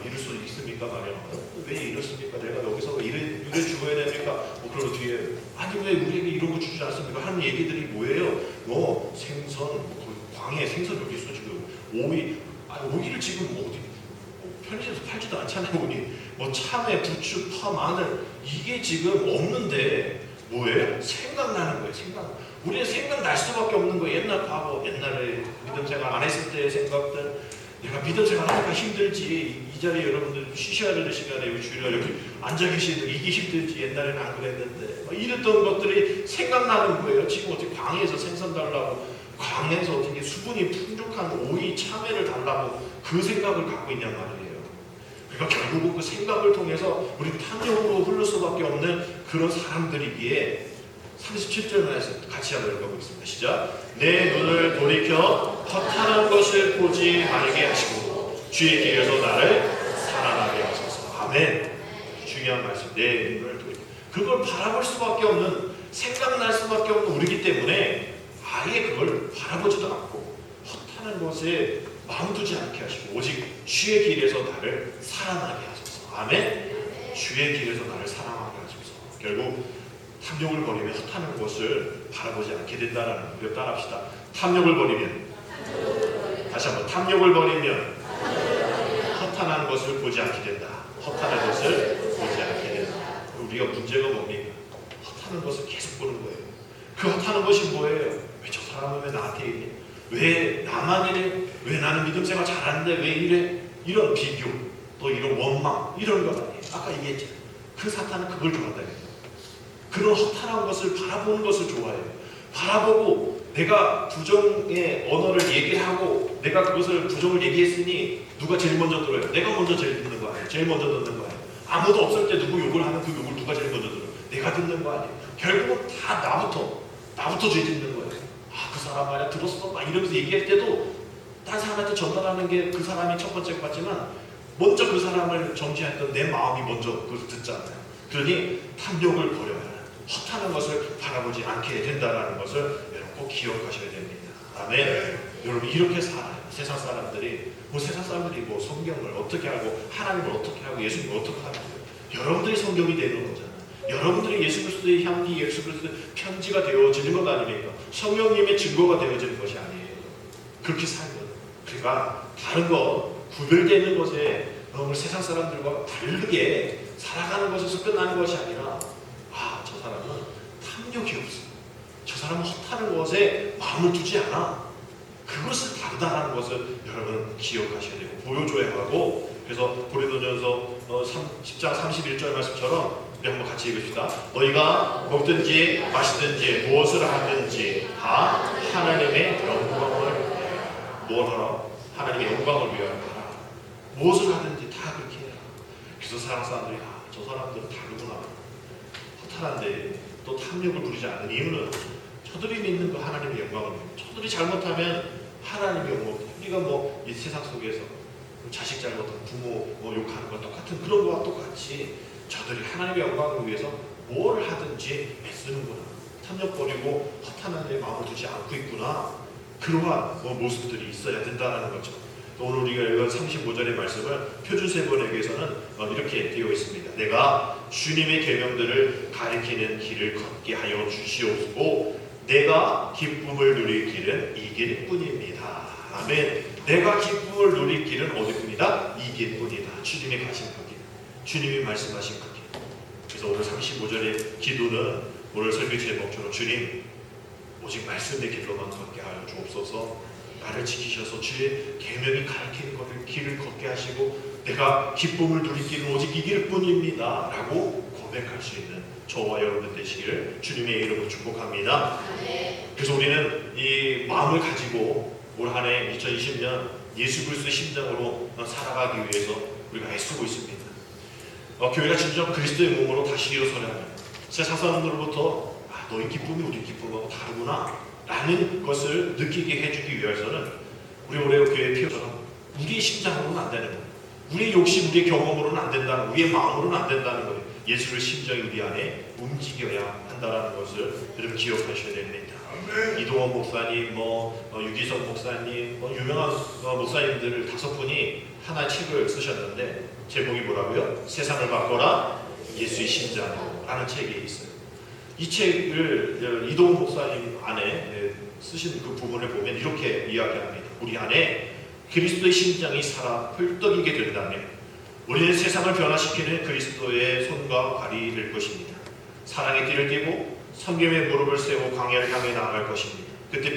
이럴 수 있습니까? 왜 이렇습니까? 내가 여기서 이래 죽어야 됩니까? 그리고 뒤에 아니 왜 우리에게 이런 거 주지 않습니까? 하는 얘기들이 뭐예요? 생선 광해 생선 여기 있어 지금 오이를 지금 어디 편의점에서 팔지도 않잖아요. 보니 참외, 부추, 파, 마늘 이게 지금 없는데 뭐예요? 생각나는 거예요. 우리는 생각날 수밖에 없는 거예요. 옛날에 믿음 생활 안 했을 때의 생각들, 내가 믿음 생활 하니까 힘들지, 이 자리에 여러분들 쉬셔야 되는 시간에 우리 주일날 여기 앉아 계시는데 이게 힘들지, 옛날에는 안 그랬는데 이랬던 것들이 생각나는 거예요. 지금 어떻게 광해에서 생선 달라고, 광해에서 어떻게 수분이 풍족한 오이, 참외를 달라고 그 생각을 갖고 있냔 말이에요. 그러니까 결국은 그 생각을 통해서 우리 탐욕으로 흐를 수밖에 없는 그런 사람들이기에 37절만 같이 한번 읽어보겠습니다. 시작. 내 눈을 돌이켜 허탄한 것을 보지 말게 하시고 주의 길에서 나를 살아나게 하소서. 아멘. 중요한 말씀. 내 눈을 돌이켜. 그걸 바라볼 수밖에 없는, 생각날 수밖에 없는 우리기 때문에 아예 그걸 바라보지도 않고 허탄한 것에 마음 두지 않게 하시고 오직 주의 길에서 나를 살아나게 하소서. 아멘. 주의 길에서 나를 살아나게 하소서. 결국 탐욕을 버리면 허탄한 것을 바라보지 않게 된다는 걸 따라합시다. 탐욕을 버리면, 다시 한번, 탐욕을 버리면 허탄한 것을 보지 않게 된다. 허탄한 것을 보지 않게 된다. 우리가 문제가 뭡니까? 허탄한 것을 계속 보는 거예요. 그 허탄한 것이 뭐예요? 왜 저 사람은 왜 나한테 이래? 왜 나만 이래? 왜 나는 믿음 생활 잘하는데 왜 이래? 이런 비교, 또 이런 원망, 이런 것 아니에요. 아까 얘기했잖아요. 그 사탄은 그걸 좋아한다. 그런 허탄한 것을 바라보는 것을 좋아해요. 바라보고 내가 부정의 언어를 얘기하고 내가 그것을 부정을 얘기했으니 누가 제일 먼저 들어요? 내가 먼저 제일 듣는 거 아니에요? 제일 먼저 듣는 거 아니에요? 아무도 없을 때 누구 욕을 하면 그 욕을 누가 제일 먼저 들어요? 내가 듣는 거 아니에요? 결국은 다 나부터 죄 짓는 거예요. 아, 그 사람 말이야 들었어? 막 이러면서 얘기할 때도 다른 사람한테 전달하는 게 그 사람이 첫 번째 것 같지만 먼저 그 사람을 정지했던 내 마음이 먼저 그걸 듣잖아요. 그러니 탐욕을 버려야 해요. 허탄한 것을 바라보지 않게 된다는 것을 여러분 꼭 기억하셔야 됩니다. 아멘. 여러분 이렇게 살아요. 세상 사람들이 세상 사람들이 성경을 어떻게 하고 하나님을 어떻게 하고 예수님을 어떻게 하고 여러분들이 성경이 되는 거잖아요. 여러분들이 예수 그리스도의 향기, 예수 그리스도의 편지가 되어지는 것 아닙니까? 성령님의 증거가 되어지는 것이 아니에요. 그렇게 살면 그러니까 다른 것 구별되는 것에 너무 세상 사람들과 다르게 살아가는 것에서 끝나는 것이 아니라 저 사람은 탐욕이 없어. 저 사람은 허탄한 것에 마음을 두지 않아. 그것을 다르다는 것을 여러분 기억하셔야 되고 보여줘야 하고, 그래서 고린도전서 10장 31절 말씀처럼 우리 한번 같이 읽읍시다. 너희가 먹든지 마시든지 무엇을 하든지 다 하나님의 영광을 위하여. 뭘 하라? 하나님의 영광을 위하여 하라. 무엇을 하든지 다 그렇게 해라. 그래서 세상 사람들이 저 사람들은 다르구나. 허탄한데 또 탐욕을 부리지 않는 이유는 저들이 믿는 그 하나님의 영광을 위해. 저들이 잘못하면 하나님의 영광. 우리가 이 세상 속에서 자식 잘못하면 부모 욕하는 것 똑같은 그런 거와 똑같이 저들이 하나님의 영광을 위해서 뭘 하든지 애쓰는구나. 탐욕 버리고 허탄한 데 마음을 두지 않고 있구나. 그러한 모습들이 있어야 된다는 거죠. 오늘 우리가 읽은 35절의 말씀을 표준세번역에서는 이렇게 되어 있습니다. 내가 주님의 계명들을 가리키는 길을 걷게 하여 주시옵고 내가 기쁨을 누릴 길은 이 길뿐입니다. 아멘. 내가 기쁨을 누릴 길은 어디뿐이다? 이 길뿐이다. 주님이 가신 그 길, 주님이 말씀하신 그 길. 그래서 오늘 35절의 기도는 오늘 설교 제목처럼 주님 오직 말씀의 길로만 걷게 하여 주옵소서. 나를 지키셔서 주의 계명이 가르치는 것을 길을 걷게 하시고 내가 기쁨을 누릴 길은 오직 이 길뿐입니다 라고 고백할 수 있는 저와 여러분 되시기를 주님의 이름으로 축복합니다. 그래서 우리는 이 마음을 가지고 올 한 해 2020년 예수 그리스도의 심장으로 살아가기 위해서 우리가 애쓰고 있습니다. 교회가 진정 그리스도의 몸으로 다시 일어서려면 세상 사람들로부터 너희 기쁨이 우리 기쁨하고 다르구나 라는 것을 느끼게 해주기 위해서는 우리 올해 교회 피어처럼 우리의 심장으로는 안 되는 거예요. 우리의 욕심, 우리의 경험으로는 안 된다는, 우리의 마음으로는 안 된다는 거예요. 예수의 심정이 우리 안에 움직여야 한다는 것을 여러분 기억하셔야 됩니다. 이동원 목사님, 유기성 목사님, 유명한 목사님들 5분이 하나의 책을 쓰셨는데 제목이 뭐라고요? 세상을 바꿔라 예수의 심장으로라는 책이 있어요. 이 책을 이동원 목사님 안에 쓰신 그 부분을 보면 이렇게 이야기합니다. 우리 안에 그리스도의 심장이 살아 펄떡이게 된다면 우리는 세상을 변화시키는 그리스도의 손과 발이 될 것입니다. 사랑의 띠를 띠고 섬김의 무릎을 세우고 광야를 향해 나아갈 것입니다. 그때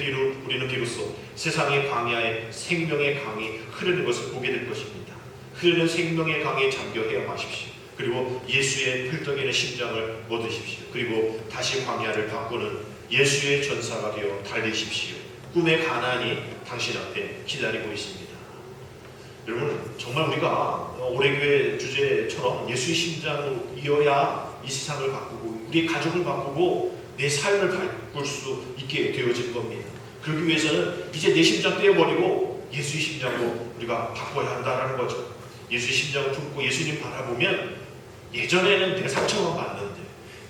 우리는 비로소 세상의 광야에 생명의 강이 흐르는 것을 보게 될 것입니다. 흐르는 생명의 강에 잠겨 헤엄하십시오. 그리고 예수의 펄떡이는 심장을 얻으십시오. 그리고 다시 광야를 바꾸는 예수의 전사가 되어 달리십시오. 꿈의 가난이 당신 앞에 기다리고 있습니다. 여러분 정말 우리가 올해 교회 주제처럼 예수의 심장으로 이어야 이 세상을 바꾸고 우리 가족을 바꾸고 내 삶을 바꿀 수 있게 되어질 겁니다. 그러기 위해서는 이제 내 심장 떼어버리고 예수의 심장으로 우리가 바꿔야 한다는 거죠. 예수의 심장을 품고 예수님 바라보면 예전에는 내 상처만 봤는데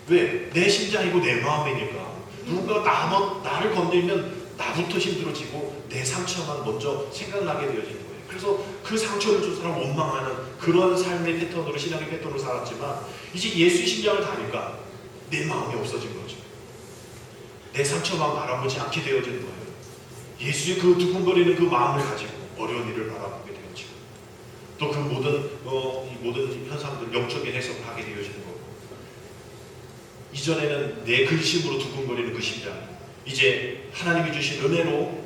왜? 내 심장이고 내 마음이니까 누군가 나를 건들면 나부터 힘들어지고 내 상처만 먼저 생각나게 되어지는 거예요. 그래서 그 상처를 준 사람 원망하는 그런 삶의 패턴으로 신앙의 패턴으로 살았지만 이제 예수의 심장을 다니까 내 마음이 없어진 거죠. 내 상처만 바라보지 않게 되어진 거예요. 예수의 그 두근거리는 그 마음을 가지고 어려운 일을 바라보게 되었죠. 또 그 모든 현상들 영적인 해석을 하게 되어지는 거고 이전에는 내 근심으로 두근거리는 그 심장 이제 하나님이 주신 은혜로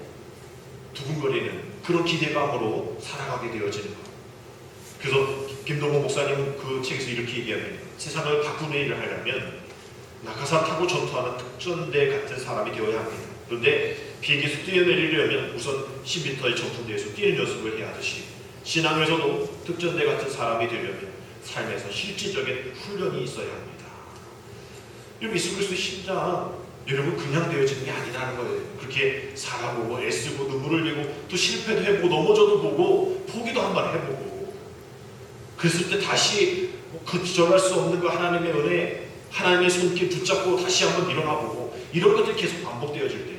두근거리는 그런 기대감으로 살아가게 되어지는 것. 그래서 김동호 목사님은 그 책에서 이렇게 얘기합니다. 세상을 바꾸는 일을 하려면 낙하산 타고 전투하는 특전대 같은 사람이 되어야 합니다. 그런데 비행기에서 뛰어내리려면 우선 10m의 전투대에서 뛰는 연습을 해야 하듯이 신앙에서도 특전대 같은 사람이 되려면 삶에서 실질적인 훈련이 있어야 합니다. 예수 그리스도의 심장 여러분 그냥 되어지는 게 아니라는 거예요. 그렇게 살아보고 애쓰고 눈물을 흘리고 또 실패도 해보고 넘어져도 보고 포기도 한번 해보고 그랬을 때 다시 거절할 수 없는 그 하나님의 은혜 하나님의 손길 붙잡고 다시 한번 일어나보고 이런 것들이 계속 반복되어질 때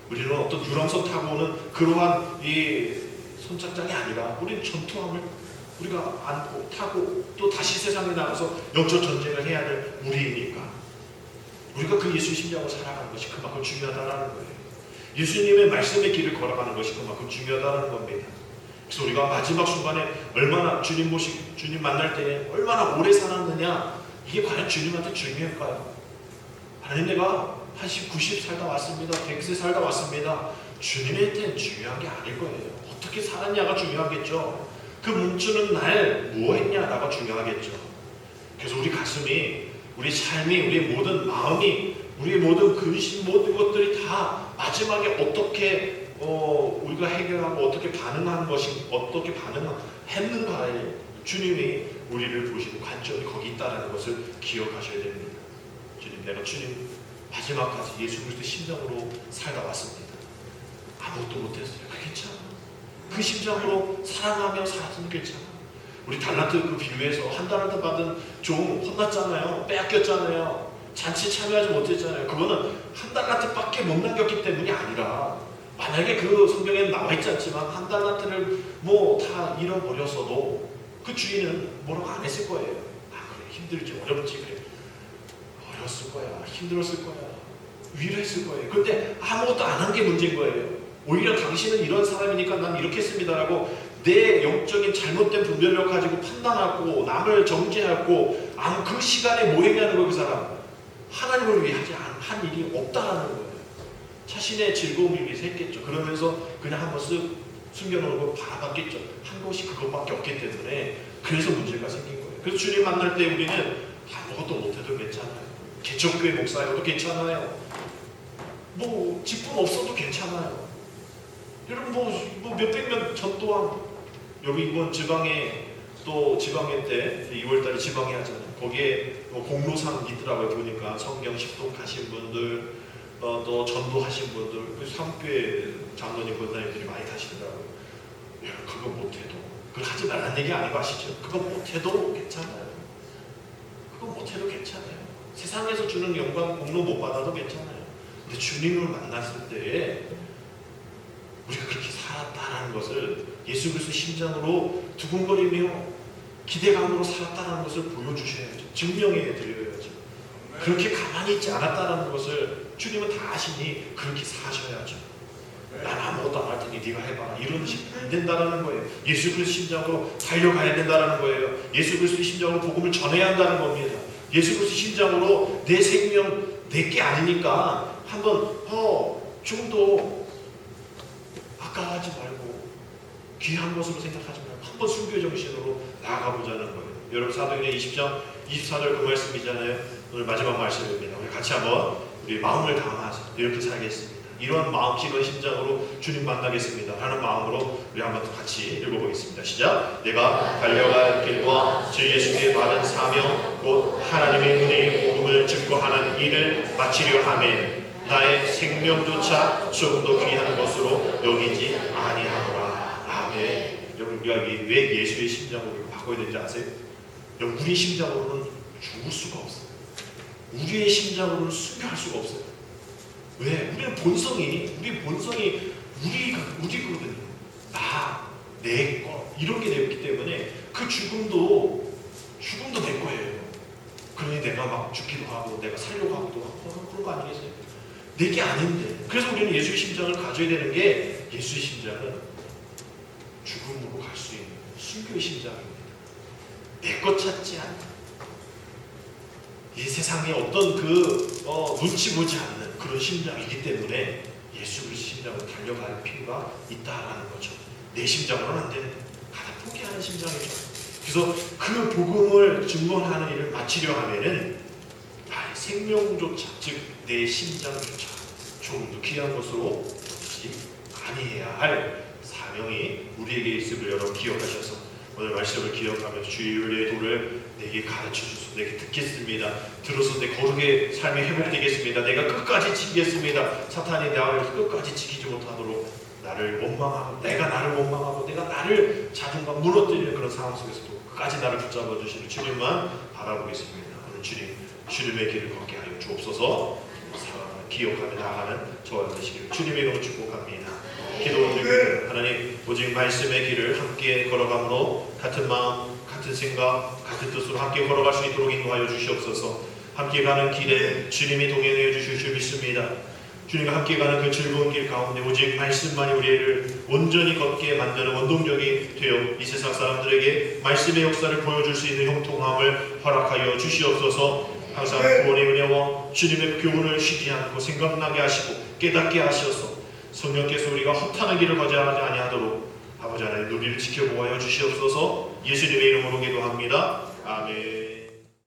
우리는 어떤 유람선 타고 오는 그러한 이 선착장이 아니라 우리는 전투함을 우리가 안고 타고 또 다시 세상에 나가서 영적 전쟁을 해야 될 우리이니까 우리가 그 예수의 심장으로 살아가는 것이 그만큼 중요하다는 거예요. 예수님의 말씀의 길을 걸어가는 것이 그만큼 중요하다는 겁니다. 그래서 우리가 마지막 순간에 얼마나 주님 만날 때 얼마나 오래 살았느냐 이게 과연 주님한테 중요할까요? 하나님 내가 80, 90 살다 왔습니다. 100세 살다 왔습니다. 주님한테는 중요한 게 아닐 거예요. 어떻게 살았냐가 중요하겠죠. 그 멈추는 날 무엇했냐가 중요하겠죠. 그래서 우리 가슴이 우리 삶이 우리의 모든 마음이 우리의 모든 근심 모든 것들이 다 마지막에 어떻게 우리가 해결하고 어떻게 반응한 것이 어떻게 반응했는가에 주님이 우리를 보시는 관점이 거기 있다는 것을 기억하셔야 됩니다. 내가 주님 마지막까지 예수 그리스도 심장으로 살다 왔습니다. 아무것도 못했어요. 그 괜찮아. 그 심장으로 사랑하며 살았으면 괜찮아. 우리 달란트 그 비유에서 한 달란트 받은 종 혼났잖아요. 빼앗겼잖아요. 잔치 참여하지 못했잖아요. 그거는 한 달란트밖에 못 남겼기 때문이 아니라 만약에 그 성경에는 나와 있지 않지만 한 달란트를 뭐 다 잃어버렸어도 그 주인은 뭐라고 안 했을 거예요. 아 그래 힘들지 어렵지 그래 어려웠을 거야 힘들었을 거야 위로했을 거예요. 그런데 아무것도 안 한 게 문제인 거예요. 오히려 당신은 이런 사람이니까 난 이렇게 했습니다라고 내 영적인 잘못된 분별력 가지고 판단하고 남을 정죄하고 그 시간에 뭐 했냐는 거예요. 그 사람 하나님을 위해 한 일이 없다라는 거예요. 자신의 즐거움을 위해서 했겠죠. 그러면서 그냥 한번 쓱 숨겨놓은 걸 바라봤겠죠. 한 것이 그것밖에 없기 때문에 그래서 문제가 생긴 거예요. 그래서 주님 만날 때 우리는 아무것도 못해도 괜찮아요. 개척교회 목사여도 괜찮아요. 뭐 직분 없어도 괜찮아요. 여러분 뭐 몇백 명 전도한 여기 이번 지방에 또 지방회 때 2월달에 지방회 하잖아요. 거기에 공로상 있더라고요. 보니까 성경 식독 하신 분들 또 전도하신 분들 그 3교회 장로님 권사님들이 많이 가시더라고요. 여러분 그거 못해도 그걸 하지 말라는 얘기 아니고 아시죠? 그거 못해도 괜찮아요. 그거 못해도 괜찮아요. 세상에서 주는 영광 공로 못 받아도 괜찮아요. 근데 주님을 만났을 때 우리가 그렇게 살았다라는 것을 예수 그리스도 심장으로 두근거리며 기대감으로 살았다는 것을 보여주셔야죠. 증명해 드려야죠. 그렇게 가만히 있지 않았다는 것을 주님은 다 아시니 그렇게 사셔야죠. 난 아무것도 안 할 테니 네가 해봐라. 이런 식이 안 된다는 거예요. 예수 그리스도 심장으로 달려가야 된다는 거예요. 예수 그리스도 심장으로 복음을 전해야 한다는 겁니다. 예수 그리스도 심장으로 내 생명 내게 아니니까 한번 좀 더 아까워하지 말고 귀한 것으로 생각하지 말고 한번 순교 정신으로 나아가보자는 거예요. 여러분 사도행전 20장 24절 그 말씀이잖아요. 오늘 마지막 말씀입니다. 우리 같이 한번 우리 마음을 담아서 이렇게 살겠습니다. 이런 마음, 이런 심장으로 주님 만나겠습니다 하는 마음으로 우리 한번 같이 읽어보겠습니다. 시작. 내가 달려갈 길과 주 예수께 받은 사명 곧 하나님의 은혜의 복음을 증거하는 이 일을 마치려 하면 나의 생명조차 조금 더 귀한 것으로 여기지 아니하노라. 아멘. 여러분 우리가 왜 예수의 심장으로 바꿔야 되는지 아세요? 여러분 우리 심장으로는 죽을 수가 없어요. 우리의 심장으로는 순교할 수가 없어요. 왜? 우리 본성이 우리거든요. 나, 내 것 이런 게 되었기 때문에 그 죽음도 내 거예요. 그러니 내가 막 죽기도 하고 내가 살려고 하기도 하고 그런 거 아니겠어요? 내게 아닌데. 그래서 우리는 예수의 심장을 가져야 되는 게 예수의 심장은 죽음으로 갈 수 있는 순교의 심장입니다. 내 것 찾지 않는 이 세상에 어떤 눈치 보지 않는 그런 심장이기 때문에 예수 그리스도의 심장으로 달려갈 필요가 있다라는 거죠. 내 심장으로는 안 되는 가다 포기하는 심장이죠. 그래서 그 복음을 증언하는 일을 마치려 하면은 나의 생명조차 즉 내 심장조차 조금 더 귀한 것으로 여기지 아니해야 할 사명이 우리에게 있음을 여러분 기억하셔서 오늘 말씀을 기억하면서 주의 도를 내게 가르쳐주소서. 내게 듣겠습니다. 들어서 내 거룩의 삶이 회복되겠습니다. 내가 끝까지 지키겠습니다. 사탄이 나를 끝까지 지키지 못하도록 나를 원망하고 내가 나를 원망하고 내가 나를 자존감 무너뜨리는 그런 상황 속에서도 끝까지 나를 붙잡아 주시는 주님만 바라보겠습니다. 오늘 주님의 길을 걷게 하여 주옵소서. 기억하며 나아가는 저와 되시기를 주님의 이름으로 축복합니다. 기도드리기를 하나님 오직 말씀의 길을 함께 걸어감으로 같은 마음 같은 생각 같은 뜻으로 함께 걸어갈 수 있도록 인도하여 주시옵소서. 함께 가는 길에 주님이 동행하여 주실 줄 믿습니다. 주님과 함께 가는 그 즐거운 길 가운데 오직 말씀만이 우리를 온전히 걷게 만드는 원동력이 되어 이 세상 사람들에게 말씀의 역사를 보여줄 수 있는 형통함을 허락하여 주시옵소서. 항상 구원의 은혜와 주님의 교훈을 쉬지 않고 생각나게 하시고 깨닫게 하셔서 성령께서 우리가 허탄한 길을 가지 아니하도록 아버지 하나님 우리를 지켜보아여 주시옵소서. 예수님의 이름으로 기도합니다. 아멘.